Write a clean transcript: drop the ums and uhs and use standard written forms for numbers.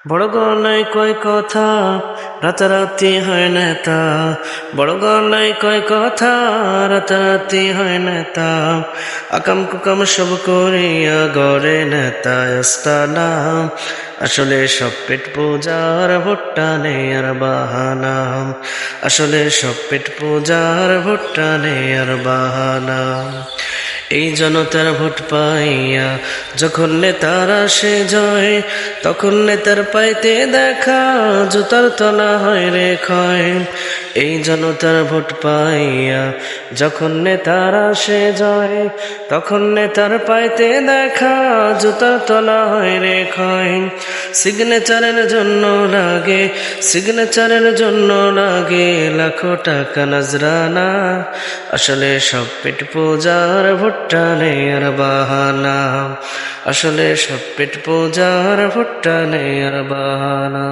বড় গলায় কয় কথা, রাতারাতি হয় নেতা। বড় গলায় কয় কথা, রাতারাতি হয় নেতা। আকাম কুকাম সব করিয়া গড়ে নেতা আস্তানা। আসলে সব পেট পূজার ভুট্টা নেই আর বাহানা। আসলে সব পেট পূজার ভুট্টা নেই আর বাহানা। এই জনতার ভোট পাইয়া যখন নেতার আসে জয়, তখন নেতার পাইতে দেখা জুতার তলা হয় রে ক্ষয়। এই জনতার ভোট পাইয়া যখন নেতার আসে জয়, তখন নেতার পাইতে দেখা জুতার তলা হয় রে ক্ষয়। সিগনেচারের জন্য লাগে, সিগনেচারের জন্য লাগে লাখো টাকা নজরানা। আসলে সব পেট পূজার ভুট্টা নেই আর বাহানা। আসলে সব পেট পূজার ভুট্টা নেই আর বাহানা।